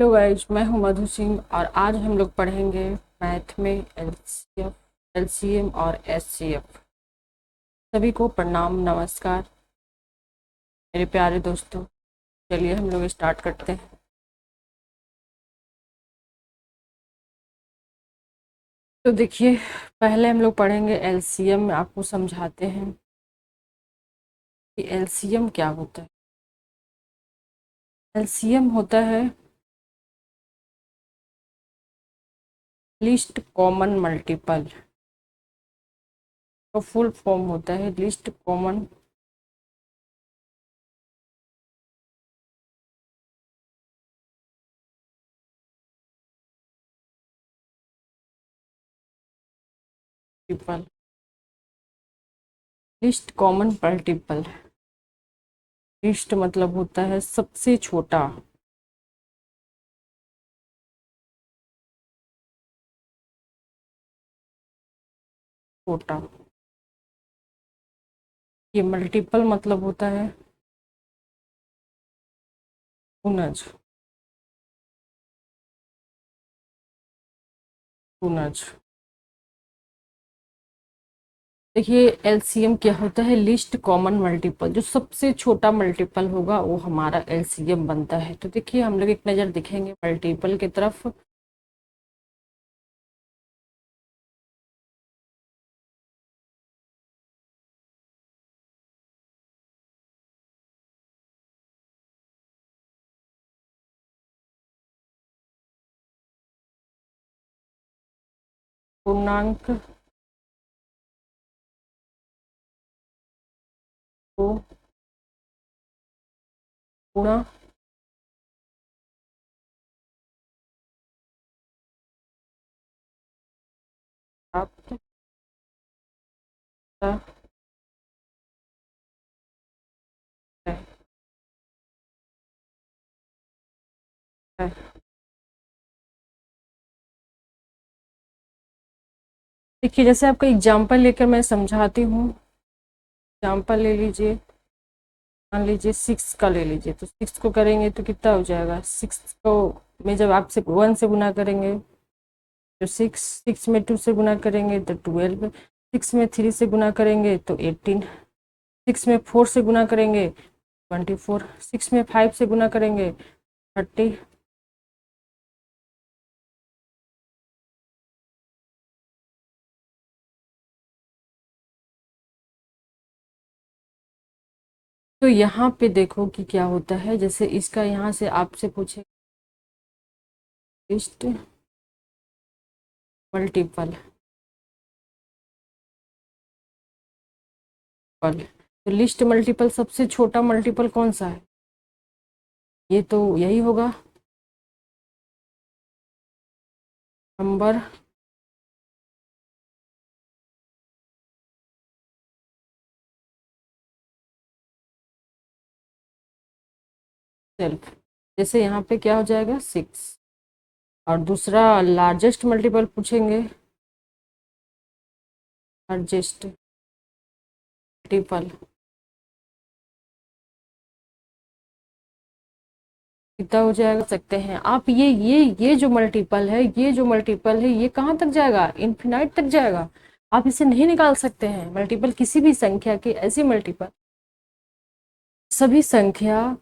Hello guys, मैं हूं मधु सिंह और आज हम लोग पढ़ेंगे मैथ में एलसीएम एलसीएम और एचसीएफ। सभी को प्रणाम, नमस्कार मेरे प्यारे दोस्तों। चलिए हम लोग स्टार्ट करते हैं। तो देखिए, पहले हम लोग पढ़ेंगे एलसीएम। में आपको समझाते हैं कि एलसीएम क्या होता है। एलसीएम होता है लिस्ट कॉमन मल्टीपल। तो फुल फॉर्म होता है list common multiple. List common multiple. List मतलब होता है सबसे छोटा। छोटा। ये मल्टीपल मतलब होता है गुणज। गुणज। देखिए, एलसीएम क्या होता है? List common multiple. जो सबसे छोटा मल्टीपल होगा वो हमारा एलसीएम बनता है। तो देखिए, हम लोग एक नज़र दिखेंगे मल्टीपल की तरफ। पूर्णांक को गुणा प्राप्त होता है। देखिए, जैसे आपका एग्जाम्पल लेकर मैं समझाती हूँ। एग्जाम्पल ले लीजिए, मान लीजिए 6 का ले लीजिए। तो 6 को करेंगे तो कितना हो जाएगा? 6 को में जब आप से 1 से गुना करेंगे तो 6 में 2 से गुना करेंगे तो 12। 6 में 3 से गुना करेंगे तो 18। 6 में 4 से गुना करेंगे 24। 6 में 5 से गुना करेंगे 30। तो यहाँ पे देखो कि क्या होता है। जैसे इसका यहाँ से आपसे पूछे लिस्ट मल्टीपल पल। तो लिस्ट मल्टीपल सबसे छोटा मल्टीपल कौन सा है? ये तो यही होगा, नंबर सेल्फ। जैसे यहाँ पे क्या हो जाएगा 6। और दूसरा लार्जेस्ट मल्टीपल पूछेंगे। लार्जेस्ट मल्टीपल कितना हो जाएगा सकते हैं आप? ये जो मल्टीपल है, ये कहाँ तक जाएगा? इन्फिनाइट तक जाएगा। आप इसे नहीं निकाल सकते हैं। मल्टीपल किसी भी संख्या के ऐसी मल्टीपल, सभी संख्या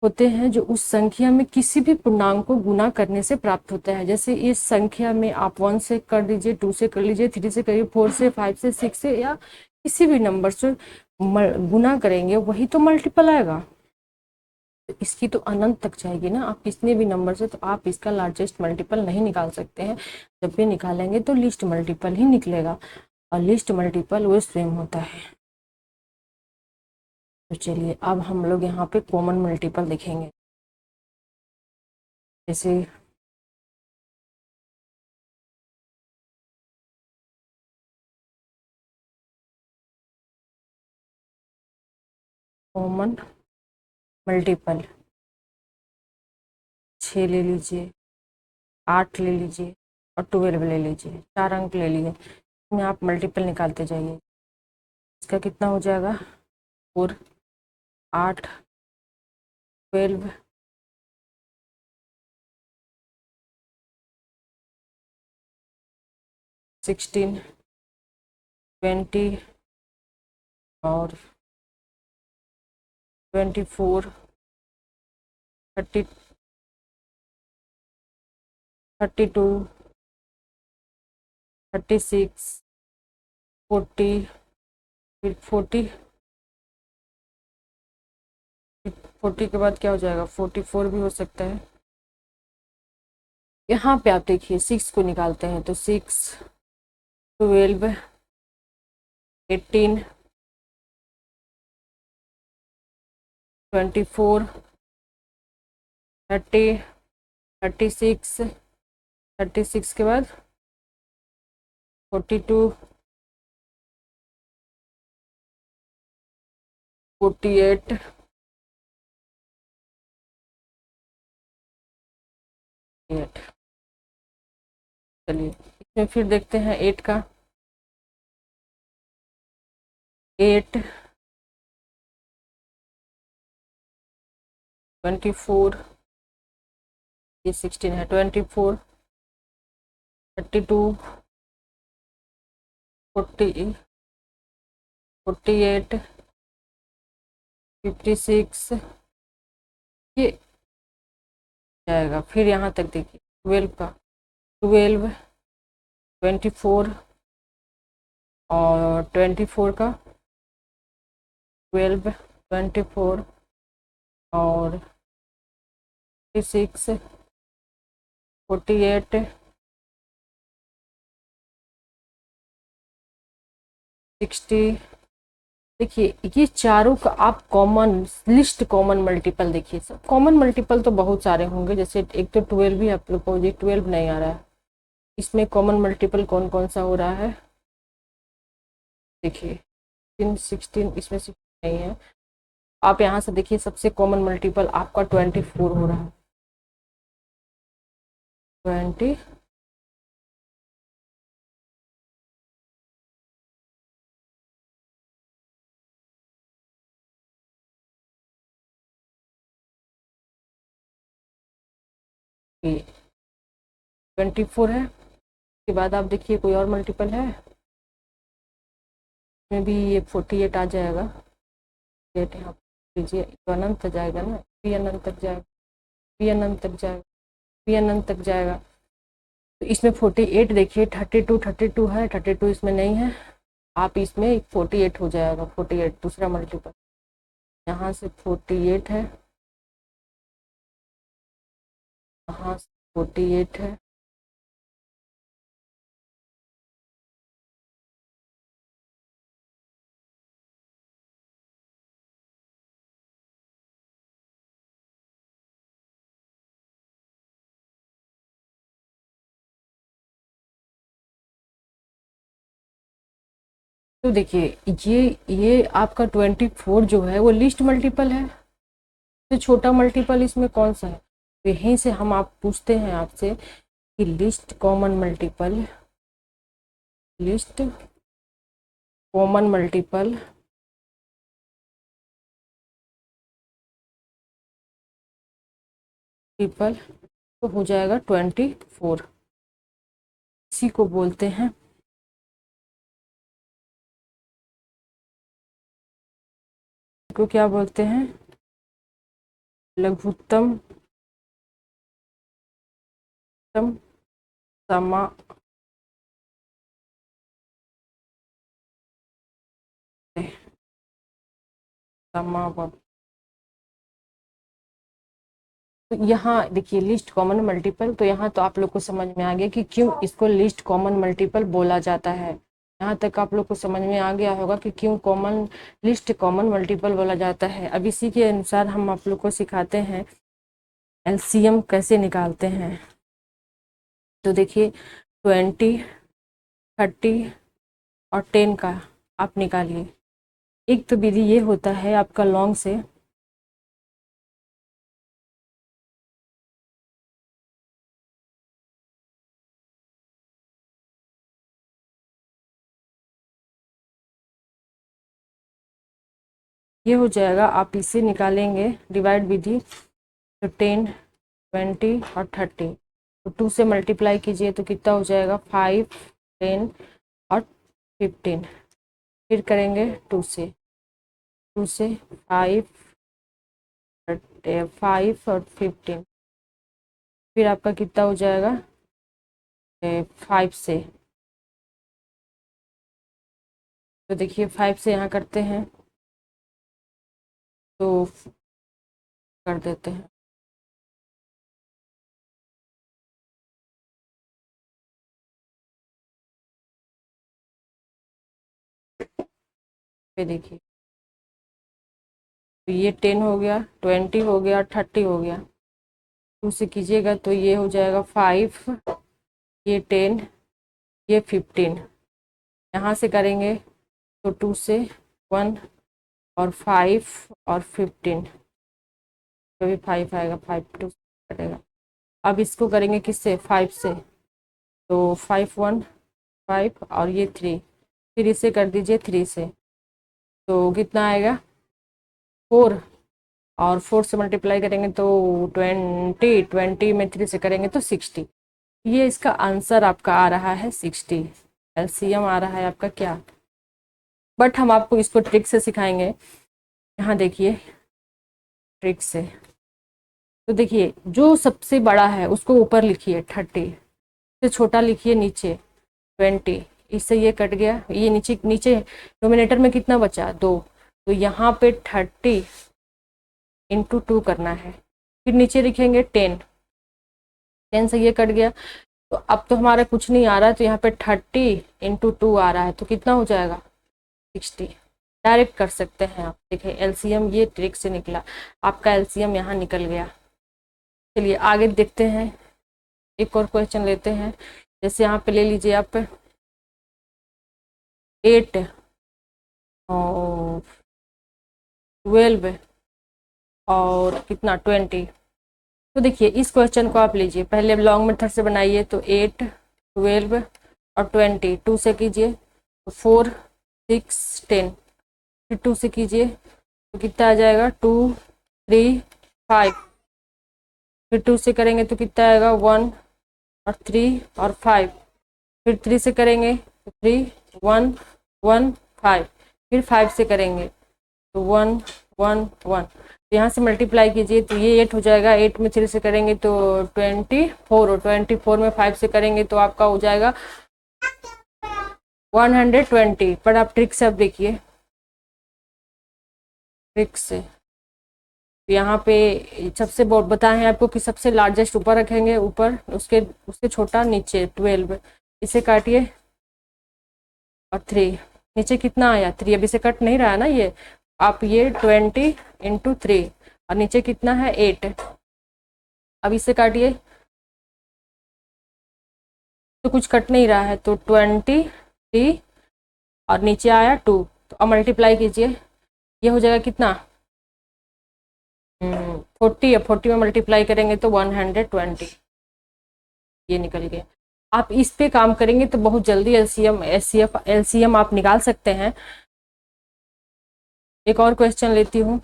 होते हैं जो उस संख्या में किसी भी पूर्णांक को गुना करने से प्राप्त होता है। जैसे इस संख्या में आप 1 से कर लीजिए, 2 से कर लीजिए, 3 से करिए, 4 से, 5 से, 6 से, या किसी भी नंबर से गुना करेंगे वही तो मल्टीपल आएगा। तो इसकी तो अनंत तक जाएगी ना। आप कितने भी नंबर से, तो आप इसका लार्जेस्ट मल्टीपल नहीं निकाल सकते हैं। जब भी निकालेंगे तो लिस्ट मल्टीपल ही निकलेगा, और लिस्ट मल्टीपल वो सेम होता है। तो चलिए अब हम लोग यहाँ पे कॉमन मल्टीपल देखेंगे। जैसे कॉमन मल्टीपल 6 ले लीजिए, 8 ले लीजिए और 12 ले लीजिए। 4 अंक ले लिए। इसमें आप मल्टीपल निकालते जाइए। इसका कितना हो जाएगा? 4, 8, 12, 16, 20 और 24, 30, 32, 36, 40, फिर 40, 40 के बाद क्या हो जाएगा, 44 भी हो सकता है। यहाँ पे आप देखिए 6 को निकालते हैं तो 6, 12, 18, 24, 30, 36, 36 के बाद 42, 48, 8। चलिए इसमें फिर देखते हैं 8 का, 8, 24, ये 16 है, 24, 32, 40, 48, 56, ये जाएगा। फिर यहाँ तक देखिए 12 का, 12, 24 और 24 का, 12, 24 और 36, 48, 60। देखिए ये चारों का आप कॉमन लिस्ट, कॉमन मल्टीपल देखिए, सब कॉमन मल्टीपल तो बहुत सारे होंगे। जैसे एक तो 12 ही आप लोग को, ये 12 नहीं आ रहा है, इसमें कॉमन मल्टीपल कौन कौन सा हो रहा है देखिए, 16 इसमें 16 नहीं है। आप यहाँ से देखिए सबसे कॉमन मल्टीपल आपका 24 हो रहा है, 20, ये 24 है। उसके बाद आप देखिए कोई और मल्टीपल है, इसमें भी ये 48 आ जाएगा। डेट यहाँ लीजिए, तो अनंत तक जाएगा ना, भी अनंत तक जाएगा, भी अनंत तक जाएगा, भी अनंत तक जाएगा। तो इसमें 48 देखिए, 32 है, 32 इसमें नहीं है। आप इसमें 48 हो जाएगा, 48 दूसरा मल्टीपल, यहाँ से 48 है, यहाँ से 48 है, तो देखिए ये आपका 24 जो है वो लिस्ट मल्टीपल है। तो छोटा मल्टीपल इसमें कौन सा है, तो यहीं से हम आप पूछते हैं आपसे कि list common multiple, list common multiple multiple तो हो जाएगा 24। इसी को बोलते हैं को क्या बोलते हैं, लघुत्तम समा समावत। तो यहाँ देखिए लिस्ट कॉमन मल्टीपल, तो यहाँ तो आप लोग को समझ में आ गया कि क्यों इसको लिस्ट कॉमन मल्टीपल बोला जाता है। यहाँ तक आप लोग को समझ में आ गया होगा कि क्यों कॉमन लिस्ट कॉमन मल्टीपल बोला जाता है। अब इसी के अनुसार हम आप लोग को सिखाते हैं एलसीएम कैसे निकालते हैं। तो देखिए 20, 30 और 10 का आप निकालिए। एक तो विधि ये होता है आपका लॉन्ग से, ये हो जाएगा, आप इसे निकालेंगे डिवाइड विधि, तो 10, 20 और 30, तो 2 से मल्टीप्लाई कीजिए तो कितना हो जाएगा 5, 10 और 15। फिर करेंगे 2 से, 2 से 5, 5 और 15। फिर आपका कितना हो जाएगा 5 से। तो देखिए 5 से यहाँ करते हैं तो कर देते हैं। फिर देखिए तो ये 10 हो गया, 20 हो गया, 30 हो गया। 2 से कीजिएगा तो ये हो जाएगा 5, ये 10, ये 15। यहाँ से करेंगे तो 2 से 1 और 5 और 15, कभी 5 आएगा, 5 2 कटेगा। अब इसको करेंगे किससे, 5 से, तो 5 1 5 और ये 3। फिर इसे कर दीजिए 3 से, तो कितना आएगा 4, और 4 से मल्टीप्लाई करेंगे तो 20, 20 में 3 से करेंगे तो 60। ये इसका आंसर आपका आ रहा है 60। एलसीएम आ रहा है आपका क्या, बट हम आपको इसको ट्रिक से सिखाएंगे। यहाँ देखिए ट्रिक से, तो देखिए जो सबसे बड़ा है उसको ऊपर लिखिए 30, से छोटा लिखिए नीचे 20। इससे ये कट गया, ये नीचे नीचे डोमिनेटर में कितना बचा 2, तो यहाँ पे 30 इंटू 2 करना है। फिर नीचे लिखेंगे 10, 10 से ये कट गया, तो अब तो हमारा कुछ नहीं आ रहा है, तो यहाँ पे 30 इंटू 2 आ रहा है, तो कितना हो जाएगा 60। डायरेक्ट कर सकते हैं आप, देखिए एलसीएम ये ट्रिक से निकला, आपका एलसीएम यहाँ निकल गया। चलिए आगे देखते हैं, एक और क्वेश्चन लेते हैं। जैसे यहाँ पे ले लीजिए आप 8 और 12 और कितना 20। तो देखिए इस क्वेश्चन को आप लीजिए, पहले लॉन्ग मेथड से बनाइए, तो 8 12 और 20, 2 से कीजिए तो 4 6 10। फिर 2 से कीजिए तो कितना आ जाएगा 2 3 5। फिर 2 से करेंगे तो कितना आएगा 1 और 3 और 5। फिर 3 से करेंगे तो 3 1 1 5। फिर 5 से करेंगे तो 1 1 1। तो यहाँ से मल्टीप्लाई कीजिए तो ये 8 हो जाएगा, 8 में 3 से करेंगे तो 24, और 24 में 5 से करेंगे तो आपका हो जाएगा 120। पर आप ट्रिक से अब देखिए, ट्रिक से यहाँ पे सबसे बताए हैं आपको कि सबसे लार्जेस्ट ऊपर रखेंगे, ऊपर उसके उससे छोटा नीचे 12। इसे काटिए और 3, नीचे कितना आया 3, अभी से कट नहीं रहा है ना ये, आप ये 20 इंटू 3 और नीचे कितना है 8। अब इसे काटिए तो कुछ कट नहीं रहा है, तो 23 और नीचे आया 2। तो अब मल्टीप्लाई कीजिए, ये हो जाएगा कितना 40 है, 40 में मल्टीप्लाई करेंगे तो 120, ये निकल गया। आप इस पे काम करेंगे तो बहुत जल्दी एलसीएम एलसीएम आप निकाल सकते हैं। एक और क्वेश्चन लेती हूँ।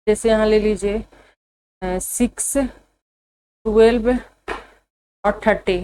जैसे यहाँ ले लीजिए 6 12 और 30।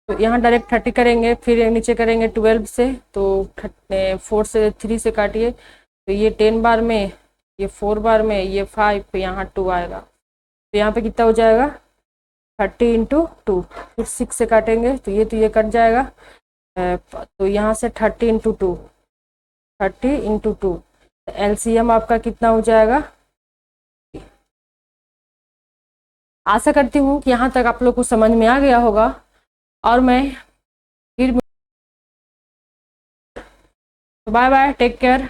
तो यहाँ डायरेक्ट 30 करेंगे, फिर नीचे करेंगे 12 से, तो 4 से 3 से काटिए तो ये 10 बार में, ये 4 बार में, ये 5 पे, यहाँ 2 आएगा। तो यहाँ पे कितना हो जाएगा 30 इंटू 2। फिर 6 से काटेंगे तो ये कट जाएगा, तो यहाँ से 30 इंटू 2, 30 इंटू 2। एलसीएम आपका कितना हो जाएगा। आशा करती हूँ कि यहाँ तक आप लोग को समझ में आ गया होगा, और मैं फिर बाय बाय, टेक केयर।